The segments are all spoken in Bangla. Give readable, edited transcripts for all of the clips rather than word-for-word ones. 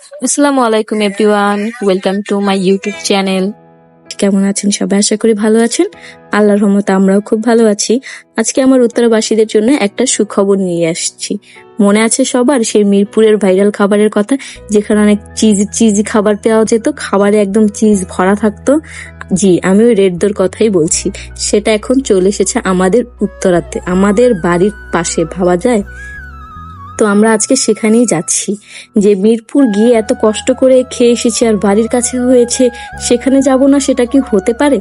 আসসালামু আলাইকুম everyone, welcome to my YouTube channel. কেমন আছেন সবাই? আশা করি ভালো আছেন। আল্লাহর রহমতে আমরাও খুব ভালো আছি। আজকে আমার উত্তরাবাসীদের জন্য একটা সুখবর নিয়ে আসছি। মনে আছে সবার সেই মিরপুরের ভাইরাল খাবারের কথা, যেখানে অনেক চিজি খাবার পাওয়া যেত, খাবারে একদম চিজ ভরা থাকতো। জি, আমি ওই রেড ডোর কথাই বলছি। সেটা এখন চলে এসেছে আমাদের উত্তরাতে, আমাদের বাড়ির পাশে। ভাবা যায়? তো আমরা আজকে সেখানেই যাচ্ছি। যে মিরপুর গিয়ে এত কষ্ট করে খেয়ে এসেছি আর বাড়ির কাছে হয়েছে, সেখানে যাব না, সেটা কি হতে পারে?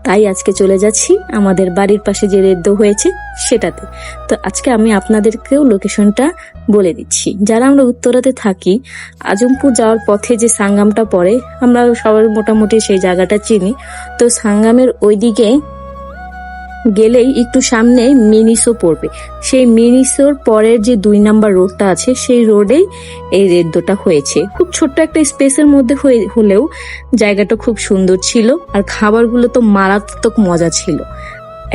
তাই আজকে চলে যাচ্ছি আমাদের বাড়ির পাশে যে রেদ্দ হয়েছে সেটাতে। তো আজকে আমি আপনাদেরকেও লোকেশনটা বলে দিচ্ছি। যারা আমরা উত্তরাতে থাকি, আজমপুর যাওয়ার পথে যে সাঙ্গামটা পড়ে, আমরা সবাই মোটামুটি সেই জায়গাটা চিনি। তো সাঙ্গামের ওইদিকে গেলেই একটু সামনে মিনিসো পড়বে। সেই মিনিসোর পরের যে 2 নাম্বার রোডটা আছে, সেই রোডেই এই রেদ্দোটা হয়েছে। খুব ছোট্ট একটা স্পেসের মধ্যে হলেও জায়গাটা খুব সুন্দর ছিল, আর খাবারগুলো তো মারাত্মক মজা ছিল।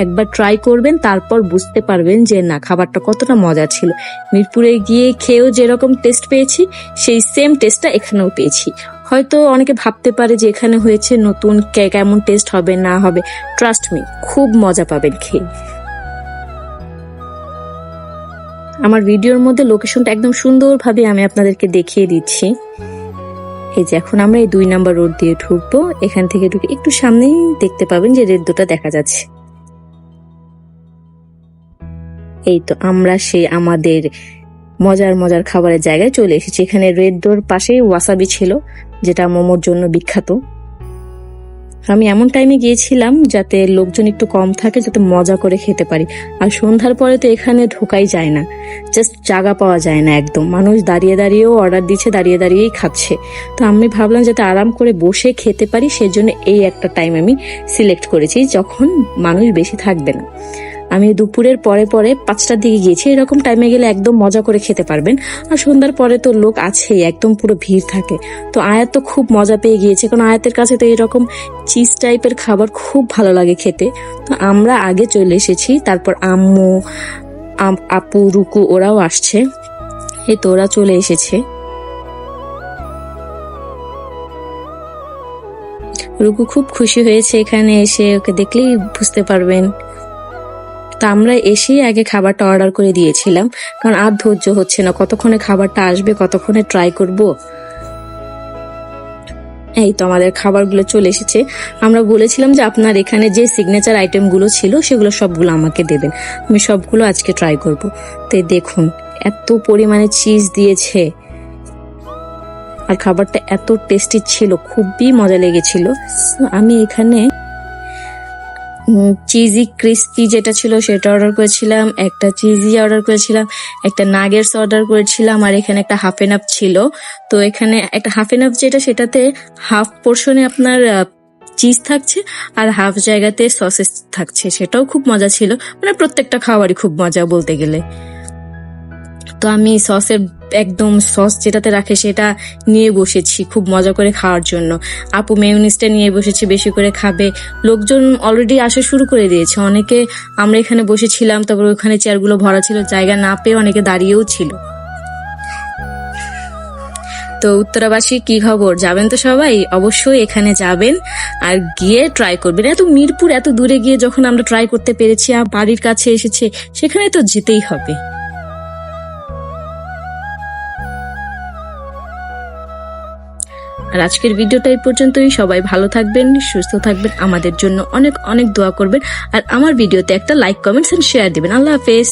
একবার ট্রাই করবেন, তারপর বুঝতে পারবেন যে না, খাবারটা কতটা মজা ছিল। মিরপুরে গিয়ে খেয়েও যেরকম টেস্ট পেয়েছি, সেই সেম টেস্টটা এখানেও পেয়েছি। হয়তো অনেকে ভাবতে পারে যে এখানে হয়েছে নতুন, কেমন টেস্ট হবে না হবে। ট্রাস্ট মি, খুব মজা পাবেন খেয়ে। আমার ভিডিওর মধ্যে লোকেশনটা একদম সুন্দরভাবে আমি আপনাদেরকে দেখিয়ে দিচ্ছি। এই যে এখন আমরা এই 2 নাম্বার রোড দিয়ে ঢুকবো। এখান থেকে ঢুকে একটু সামনেই দেখতে পাবেন যে রেদ্দোটা দেখা যাচ্ছে। এই তো আমরা সেই আমাদের মজার মজার খাবারের জায়গায় চলে এসেছি। এখানে রেড ডোর পাশেই ওয়াসাবি ছিল, যেটা মোমোর জন্য বিখ্যাত। আমি এমন টাইমে গিয়েছিলাম যাতে লোকজন একটু কম থাকে, যাতে মজা করে খেতে পারি। আর সন্ধ্যার পরে তো এখানে ঢোকাই যায় না, জাস্ট জায়গা পাওয়া যায় না একদম। মানুষ দাঁড়িয়ে দাঁড়িয়েও অর্ডার দিচ্ছে, দাঁড়িয়ে দাঁড়িয়েই খাচ্ছে। তো আমি ভাবলাম যাতে আরাম করে বসে খেতে পারি, সেজন্য এই একটা টাইম আমি সিলেক্ট করেছি যখন মানুষ বেশি থাকবে না। আমি দুপুরের পরে 5টার দিকে গিয়েছি। এরকম টাইমে গেলে একদম মজা করে খেতে পারবেন। আর সন্ধ্যার পরে তো লোক আছেই, একদম পুরো ভিড় থাকে। তো আয়াত তো খুব মজা পেয়ে গিয়েছে, কারণ আয়াতের কাছে তো এরকম চিজ টাইপের খাবার খুব ভালো লাগে খেতে। তো আমরা আগে চলে এসেছি, তারপর আম্মু, আপু, রুকু ওরাও আসছে। এই তো ওরা চলে এসেছে। রুকু খুব খুশি হয়েছে এখানে এসে, ওকে দেখলেই বুঝতে পারবেন। তা আমরা এসেই আগে খাবারটা অর্ডার করে দিয়েছিলাম, কারণ আর ধৈর্য হচ্ছে না, কতক্ষণে খাবারটা আসবে, কতক্ষণে ট্রাই করব। এই তো আমাদের খাবারগুলো চলে এসেছে। আমরা বলেছিলাম যে আপনার এখানে যে সিগনেচার আইটেমগুলো ছিল সেগুলো সবগুলো আমাকে দেবেন, আমি সবগুলো আজকে ট্রাই করব। তো দেখুন, এত পরিমাণে চিজ দিয়েছে আর খাবারটা এত টেস্টি ছিল, খুবই মজা লেগেছিল। আমি এখানে চিজি ক্রিস্পি যেটা ছিল সেটা অর্ডার করেছিলাম, একটা চিজি অর্ডার করেছিলাম, একটা নাগেটস অর্ডার করেছিলাম, আর এখানে একটা হাফ এন আপ ছিল। তো এখানে একটা হাফ এন আপ যেটা, সেটাতে হাফ পোর্শনে আপনার চিজ থাকছে আর হাফ জায়গাতে সসেস থাকছে, সেটাও খুব মজা ছিল। মানে প্রত্যেকটা খাবারই খুব মজা বলতে গেলে। তো আমি সসের একদম সস যেটাতে রাখে সেটা নিয়ে বসেছি খুব মজা করে খাওয়ার জন্য। আপু মেয়োনিজটা নিয়ে বসেছি, বেশি করে খাবে। লোকজন অলরেডি আসা শুরু করে দিয়েছে অনেকে। আমরা এখানে বসেছিলাম, তারপর ওখানে চেয়ারগুলো ভরা ছিল, জায়গা না পেয়ে অনেকে দাঁড়িয়েও ছিল। তো উত্তরাবাসী কি খবর? যাবেন তো সবাই? অবশ্যই এখানে যাবেন আর গিয়ে ট্রাই করবেন। এত মিরপুর এত দূরে গিয়ে যখন আমরা ট্রাই করতে পেরেছি, আর বাড়ির কাছে এসেছে, সেখানে তো যেতেই হবে। আর আজকের ভিডিওটা এই পর্যন্তই। সবাই ভালো থাকবেন, সুস্থ থাকবেন, আমাদের জন্য অনেক অনেক দোয়া করবেন। আর আমার ভিডিওতে একটা লাইক, কমেন্টস এন্ড শেয়ার দিবেন। আল্লাহ হাফেজ।